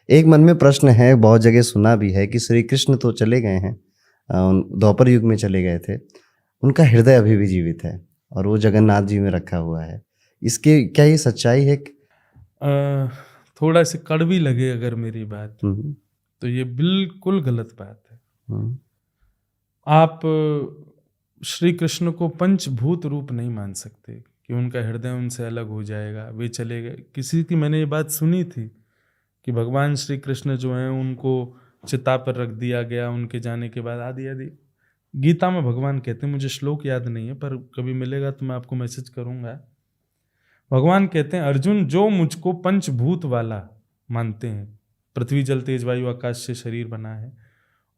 एक मन में प्रश्न है, बहुत जगह सुना भी है कि श्री कृष्ण तो चले गए हैं, द्वापर युग में चले गए थे। उनका हृदय अभी भी जीवित है और वो जगन्नाथ जी में रखा हुआ है। इसके क्या ये सच्चाई है? अ, थोड़ा सी कड़वी लगे अगर मेरी बात, हुँ, तो ये बिल्कुल गलत बात है। हुँ, आप श्री कृष्ण को पंचभूत रूप नहीं मान सकते कि उनका हृदय उनसे अलग हो जाएगा, वे चले गए। किसी की मैंने ये बात सुनी थी कि भगवान श्री कृष्ण जो हैं उनको चिता पर रख दिया गया उनके जाने के बाद, आदि आदि। गीता में भगवान कहते हैं, मुझे श्लोक याद नहीं है पर कभी मिलेगा तो मैं आपको मैसेज करूंगा। भगवान कहते हैं, अर्जुन जो मुझको पंचभूत वाला मानते हैं, पृथ्वी जल तेज वायु आकाश से शरीर बना है,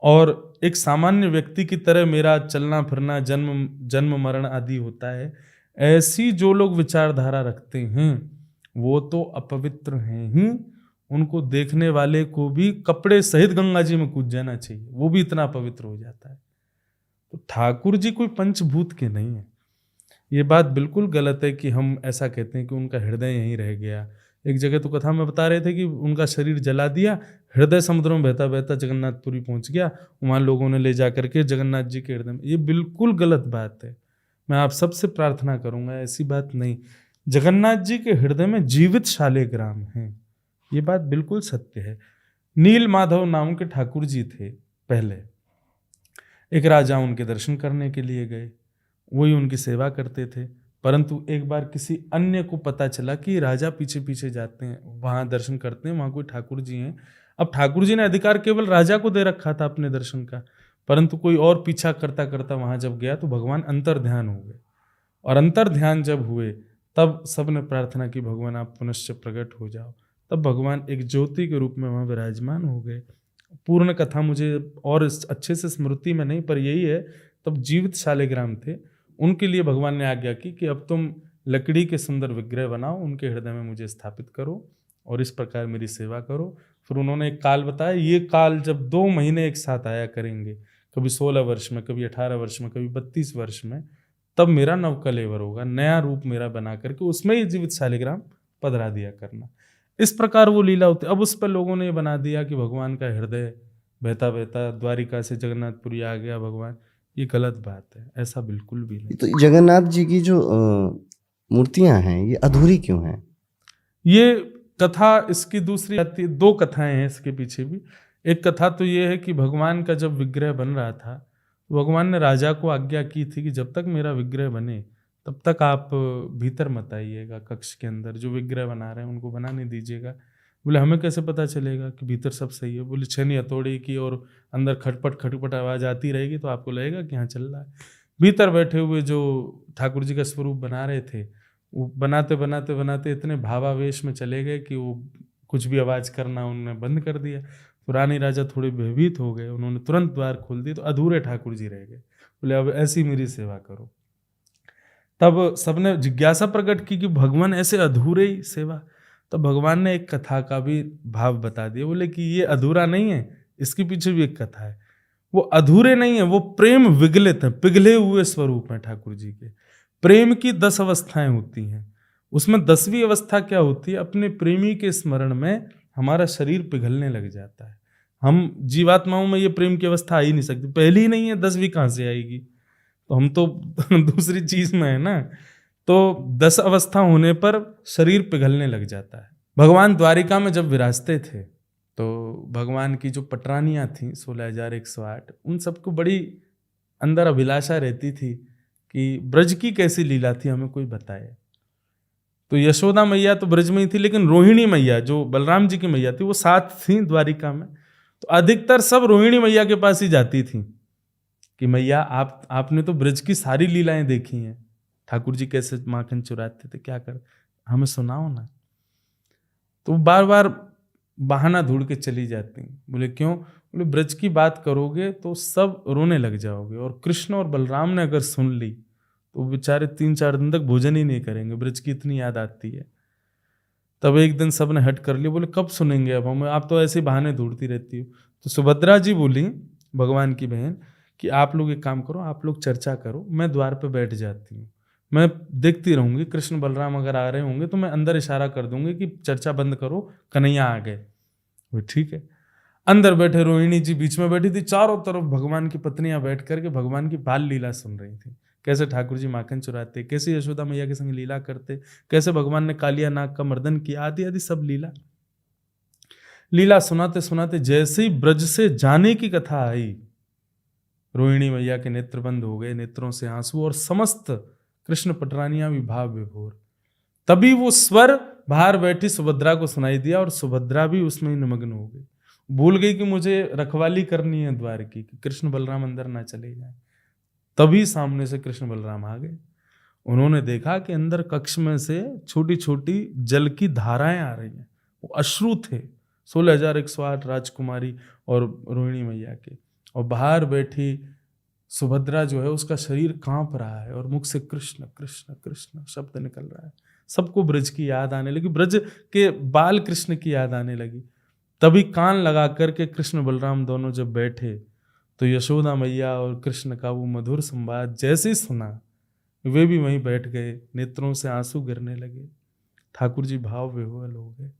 और एक सामान्य व्यक्ति की तरह मेरा चलना फिरना जन्म जन्म मरण आदि होता है, ऐसी जो लोग विचारधारा रखते हैं वो तो अपवित्र हैं ही। उनको देखने वाले को भी कपड़े सहित गंगा जी में कूद जाना चाहिए, वो भी इतना पवित्र हो जाता है। तो ठाकुर जी कोई पंचभूत के नहीं है। ये बात बिल्कुल गलत है कि हम ऐसा कहते हैं कि उनका हृदय यहीं रह गया। एक जगह तो कथा में बता रहे थे कि उनका शरीर जला दिया, हृदय समुद्र में बहता बहता जगन्नाथपुरी पहुंच गया, वहां लोगों ने ले जा करके जगन्नाथ जी के हृदय में। ये बिल्कुल गलत बात है। मैं आप सबसे प्रार्थना करूंगा, ऐसी बात नहीं। जगन्नाथ जी के हृदय में जीवित शालिग्राम हैं, ये बात बिल्कुल सत्य है। नील माधव नाम के ठाकुर जी थे पहले। एक राजा उनके दर्शन करने के लिए गए, वही उनकी सेवा करते थे। परंतु एक बार किसी अन्य को पता चला कि राजा पीछे पीछे जाते हैं, वहां दर्शन करते हैं, वहां कोई ठाकुर जी हैं। अब ठाकुर जी ने अधिकार केवल राजा को दे रखा था अपने दर्शन का, परंतु कोई और पीछा करता करता वहां जब गया तो भगवान अंतर ध्यान हो गए। और अंतर ध्यान जब हुए तब सबने प्रार्थना की, भगवान आप पुनश्च प्रकट हो जाओ। तब भगवान एक ज्योति के रूप में वहां विराजमान हो गए। पूर्ण कथा मुझे और अच्छे से स्मृति में नहीं, पर यही है, तब जीवित शालिग्राम थे। उनके लिए भगवान ने आज्ञा की कि अब तुम लकड़ी के सुंदर विग्रह बनाओ, उनके हृदय में मुझे स्थापित करो और इस प्रकार मेरी सेवा करो। फिर उन्होंने एक काल बताया, ये काल जब 2 महीने एक साथ आया करेंगे, कभी 16 वर्ष में, कभी 18 वर्ष में, कभी 32 वर्ष में, तब मेरा नवकलेवर होगा, नया रूप मेरा बना करके उसमें ही जीवित शालिग्राम पधरा दिया करना। इस प्रकार वो लीला होती। अब उस पर लोगों ने ये बना दिया कि भगवान का हृदय बहता बहता द्वारिका से जगन्नाथपुरी आ गया भगवान। ये गलत बात है, ऐसा बिल्कुल भी नहीं। तो जगन्नाथ जी की जो मूर्तियाँ हैं, ये अधूरी क्यों हैं? ये कथा इसकी दूसरी आती है, 2 कथाएं हैं इसके पीछे भी। एक कथा तो ये है कि भगवान का जब विग्रह बन रहा था, तो भगवान ने राजा को आज्ञा की थी कि जब तक मेरा विग्रह बने तब तक आप भीतर मत आइएगा, कक्ष के अंदर जो विग्रह बना रहे हैं उनको बनाने दीजिएगा। बोले हमें कैसे पता चलेगा कि भीतर सब सही है? बोले छेनी हथौड़ी की और अंदर खटपट खटपट आवाज आती रहेगी तो आपको लगेगा कि हाँ चल रहा है। भीतर बैठे हुए जो ठाकुर जी का स्वरूप बना रहे थे, वो बनाते बनाते बनाते इतने भावावेश में चले गए कि वो कुछ भी आवाज करना उन्होंने बंद कर दिया। तो रानी राजा थोड़े भयभीत हो गए, उन्होंने तुरंत द्वार खोल दिए, तो अधूरे ठाकुर जी रह गए। बोले अब ऐसी मेरी सेवा करो। तब सबने जिज्ञासा प्रकट की कि भगवान ऐसे अधूरे ही सेवा। तब भगवान ने एक कथा का भी भाव बता दिया, बोले कि ये अधूरा नहीं है, इसके पीछे भी एक कथा है। वो अधूरे नहीं है, वो प्रेम विगलित है, पिघले हुए स्वरूप है ठाकुर जी के। प्रेम की 10 अवस्थाएं होती हैं, उसमें 10वीं अवस्था क्या होती है? अपने प्रेमी के स्मरण में हमारा शरीर पिघलने लग जाता है। हम जीवात्माओं में ये प्रेम की अवस्था आ ही नहीं सकती, पहली ही नहीं है, 10वीं कहाँ से आएगी? तो हम तो दूसरी चीज में है ना। तो 10 अवस्था होने पर शरीर पिघलने लग जाता है। भगवान द्वारिका में जब विराजते थे तो भगवान की जो पटरानियां थीं 16,108, उन सबको बड़ी अंदर अभिलाषा रहती थी कि ब्रज की कैसी लीला थी, हमें कोई बताए। तो यशोदा मैया तो ब्रज में ही थी, लेकिन रोहिणी मैया जो बलराम जी की मैया थी वो साथ थी द्वारिका में। तो अधिकतर सब रोहिणी मैया के पास ही जाती थी कि मैया आपने तो ब्रज की सारी लीलाएं देखी हैं, ठाकुर जी कैसे माखन चुराते थे, क्या कर, हमें सुनाओ ना। तो बार बार बहाना ढूंढ के चली जाती। बोले क्यों? बोले ब्रज की बात करोगे तो सब रोने लग जाओगे, और कृष्ण और बलराम ने अगर सुन ली तो बेचारे 3-4 दिन तक भोजन ही नहीं करेंगे, ब्रज की इतनी याद आती है। तब एक दिन सबने हट कर लिया, बोले कब सुनेंगे अब हमें, आप तो ऐसे बहाने ढूंढती रहती हो। तो सुभद्रा जी बोली, भगवान की बहन, कि आप लोग एक काम करो, आप लोग चर्चा करो, मैं द्वार पे बैठ जाती हूँ, मैं देखती रहूंगी, कृष्ण बलराम अगर आ रहे होंगे तो मैं अंदर इशारा कर दूंगी कि चर्चा बंद करो, कन्हैया आ गए। वो ठीक है। अंदर बैठे रोहिणी जी बीच में बैठी थी, चारों तरफ भगवान की पत्नियां बैठ करके भगवान की बाल लीला सुन रही थी। कैसे ठाकुर जी माखन चुराते, कैसे यशोदा मैया के संग लीला करते, कैसे भगवान ने कालिया नाग का मर्दन किया, आदि आदि सब लीला। लीला सुनाते सुनाते जैसे ही ब्रज से जाने की कथा आई, रोहिणी मैया के नेत्र बंद हो गए, नेत्रों से आंसू, और समस्त कृष्ण पटरानियां भी भाव विभोर। तभी वो स्वर बाहर बैठी सुभद्रा को सुनाई दिया और सुभद्रा भी उसमें ही निमग्न हो गई। भूल गई कि मुझे रखवाली करनी है द्वार की, कि कृष्ण बलराम अंदर ना चले जाए। तभी सामने से कृष्ण बलराम आ गए। उन्होंने देखा कि अंदर कक्ष में से छोटी छोटी जल की धाराएं आ रही हैं। वो अश्रु थे 16,108 राजकुमारी और रोहिणी मैया के। और बाहर बैठी सुभद्रा जो है उसका शरीर कांप रहा है और मुख से कृष्ण कृष्ण कृष्ण शब्द निकल रहा है। सबको ब्रज की याद आने लगी, ब्रज के बाल कृष्ण की याद आने लगी। तभी कान लगा करके कृष्ण बलराम दोनों जब बैठे तो यशोदा मैया और कृष्ण का वो मधुर संवाद जैसे ही सुना, वे भी वहीं बैठ गए, नेत्रों से आंसू गिरने लगे। ठाकुर जी भाव विह्वल हो गए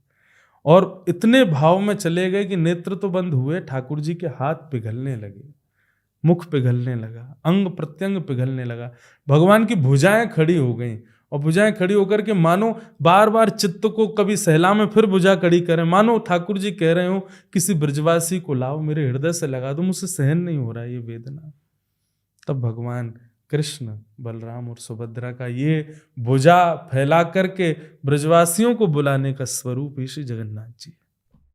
और इतने भाव में चले गए कि नेत्र तो बंद हुए, ठाकुर जी के हाथ पिघलने लगे, मुख पिघलने लगा, अंग प्रत्यंग पिघलने लगा। भगवान की भुजाएं खड़ी हो गईं और भुजाएं खड़ी होकर के मानो बार बार चित्त को कभी सहला में फिर भुजा खड़ी करें, मानो ठाकुर जी कह रहे हो किसी ब्रजवासी को लाओ मेरे हृदय से लगा दो, मुझसे सहन नहीं हो रहा ये वेदना। तब भगवान कृष्ण बलराम और सुभद्रा का ये भुजा फैला करके ब्रजवासियों को बुलाने का स्वरूप ही श्री जगन्नाथ जी।